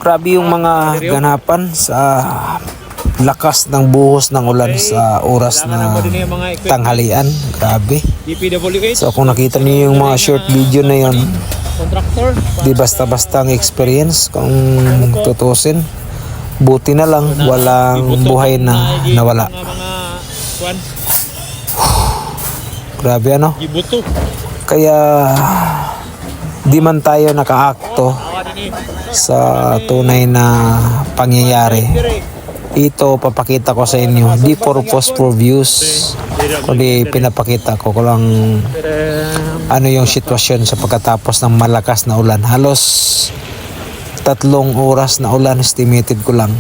Grabe yung mga ganapan sa lakas ng buhos ng ulan sa oras na tanghalian. Grabe. So kung nakita niyo yung mga short video na yon, di basta-basta ang experience kung tutusin. Buti na lang walang buhay na nawala. Grabe ano? Kaya di man tayo nakaakto sa tunay na pangyayari. Ito papakita ko sa inyo. Di purpose for views. Kundi pinapakita ko lang ano yung sitwasyon sa pagkatapos ng malakas na ulan. Halos 3 oras na ulan estimated ko lang.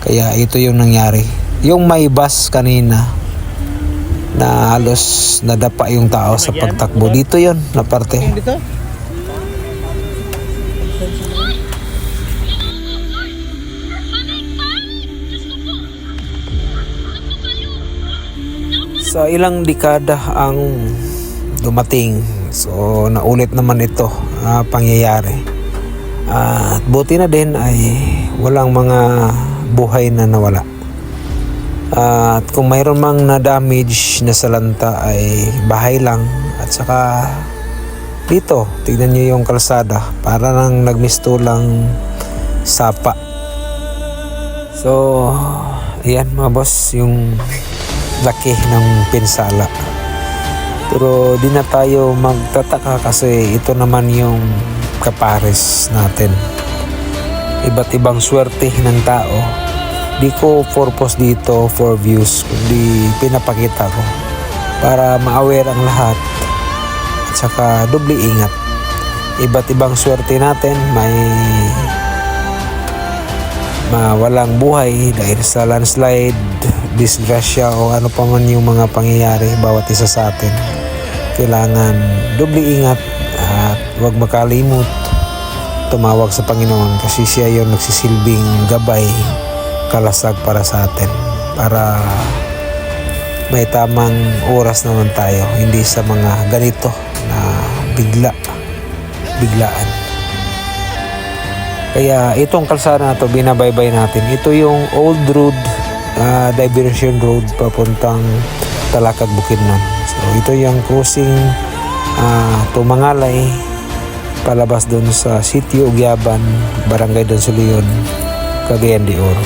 Kaya ito yung nangyari. Yung may bus kanina na halos nadapa yung tao sa pagtakbo. Dito yon na parte. Sa ilang dekada ang dumating. So naulit naman ito pangyayari. At buti na din ay walang mga buhay na nawala. At kung mayroon mang na-damage na salanta ay bahay lang. At saka dito, tignan nyo yung kalsada. Para nang nagmistulang sapa. So, ayan mga boss, yung laki ng pinsala. Pero di na tayo magtataka kasi ito naman yung kapares natin. Iba't ibang swerte ng tao. Di ko purpose dito for views, kundi pinapakita ko para ma-aware ang lahat at saka doble ingat. Iba't ibang swerte natin, may mawalang buhay dahil sa landslide, disgrasya o ano pa man yung mga pangyayari bawat isa sa atin. Kailangan doble ingat at huwag makalimot tumawag sa Panginoon kasi siya yung nagsisilbing gabay, kalasag para sa atin, para may tamang oras naman tayo, hindi sa mga ganito na biglaan. Kaya itong kalsada na to binabaybay natin. Ito yung old road, diversion road papuntang Talakad, Bukidnon. So ito yung crossing Tumangalay palabas doon sa Sitio Ugyaban, Barangay Dansulion, Cagayan de Oro.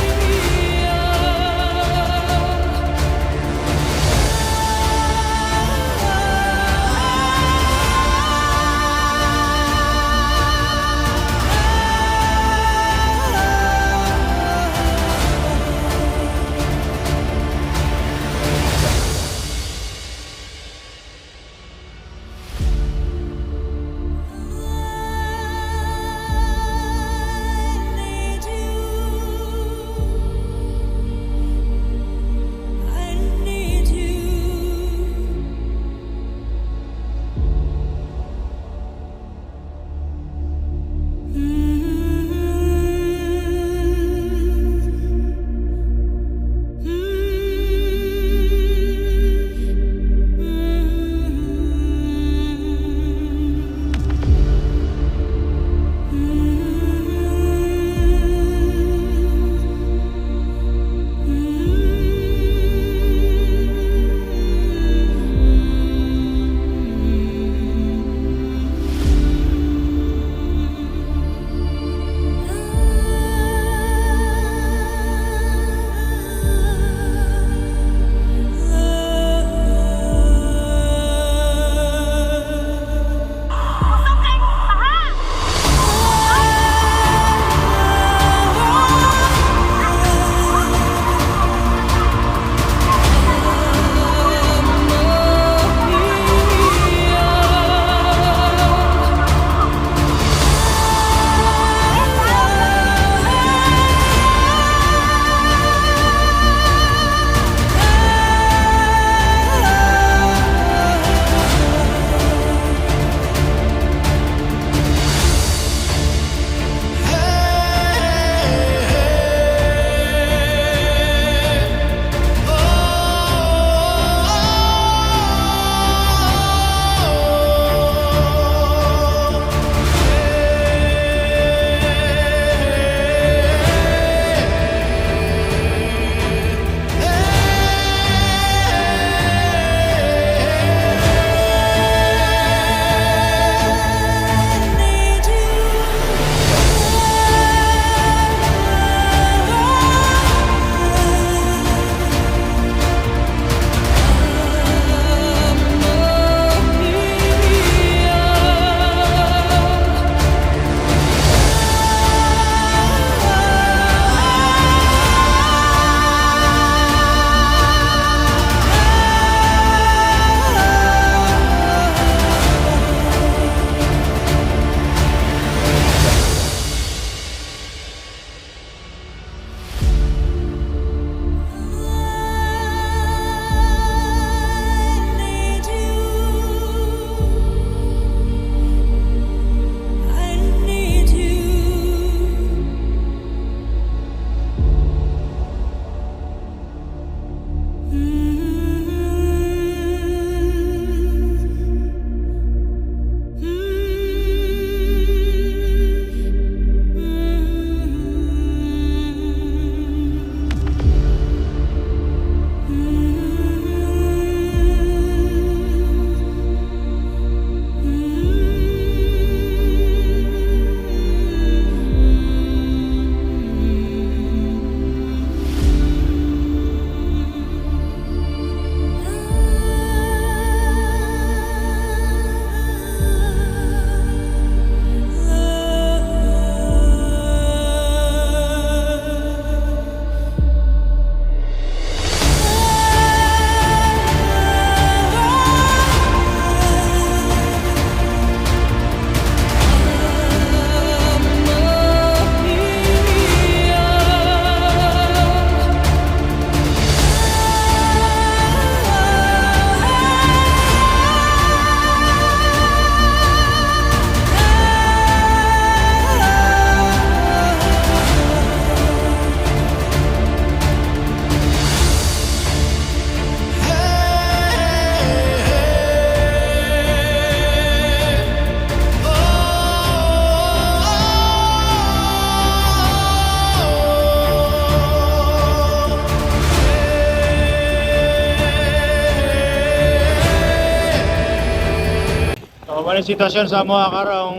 Ano yung sitwasyon sa mga karong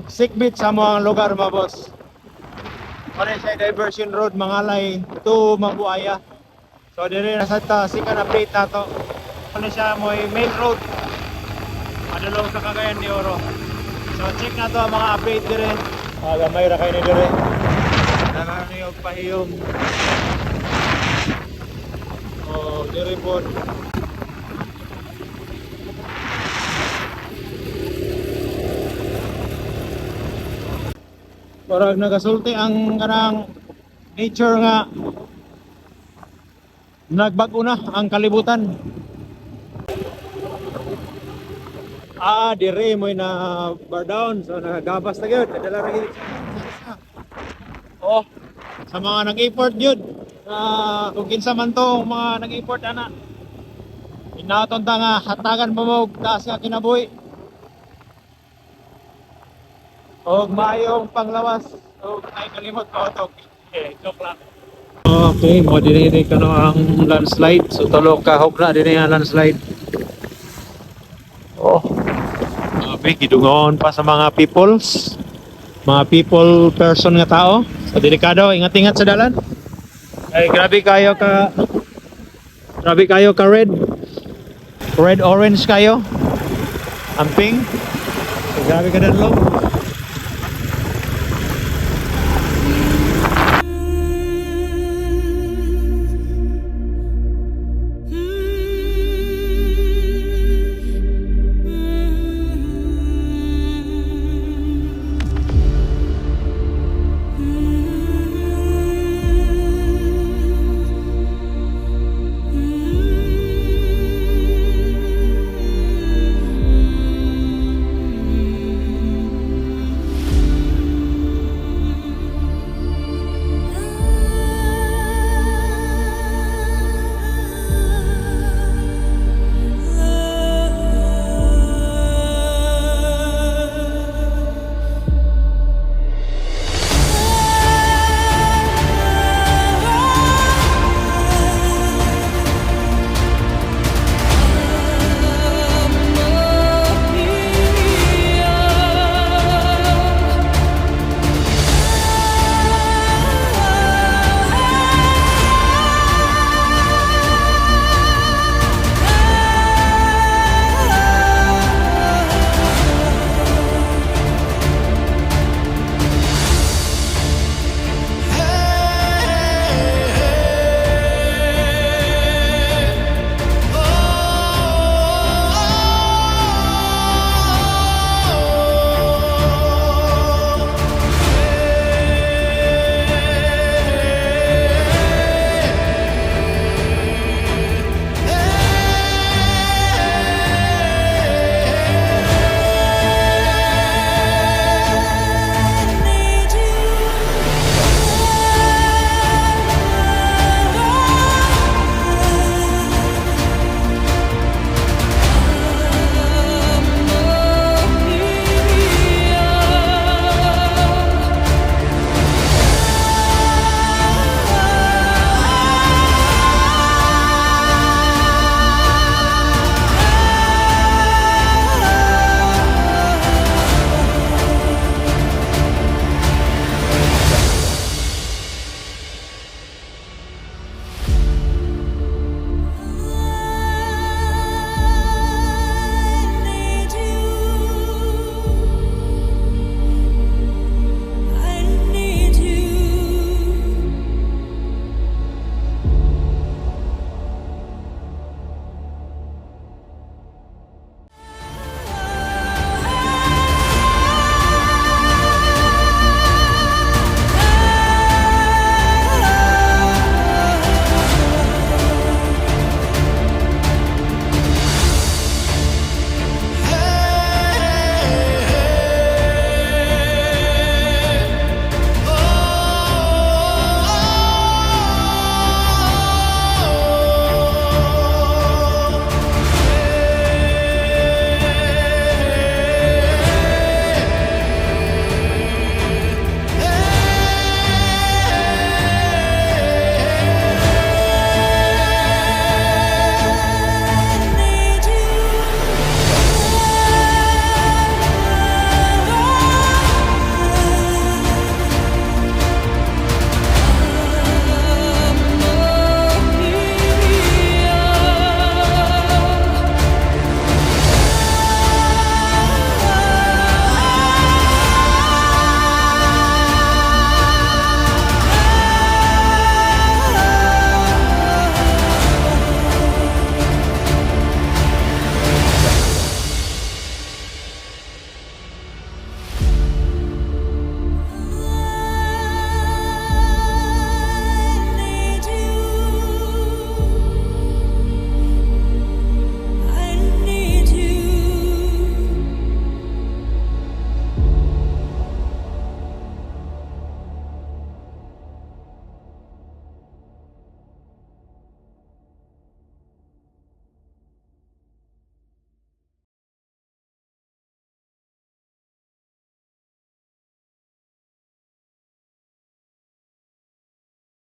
sikbit sa mga lugar mga boss? Ano siya diversion road Mangalay to Mabuaya. So dire na sa sikan update na to. Ano siya mo main road. Padulong sa Cagayan de Oro. So check na to ang mga update dire. Gamay ra kayo ni dire. Nagano yung pahiyom. Oh, dire po. Parang nagasulti ang kanang nature nga nagbago na ang kalibutan. Dire mo na bar down so nagabas na gyud kadala ra gyud. Oh, sa mga nag-import gyud. Kung kinsa man to mga nag-import ana. Inaton ta nga hatagan mo mo taas nga kinabuhi. Og maayong panglawas. Og ay kalimot pa otog. Joke lang. Okay, mo dinhi kano ang landslide. So tulo ka hog na dinhi ang landslide. Oh. Grabe gidungon pa sa mga peoples. Mga people person nga tao. So delikado, ingat-ingat sa dalan. Ay grabe kayo ka red. Red orange kayo. Amping. So, grabe ka danlo.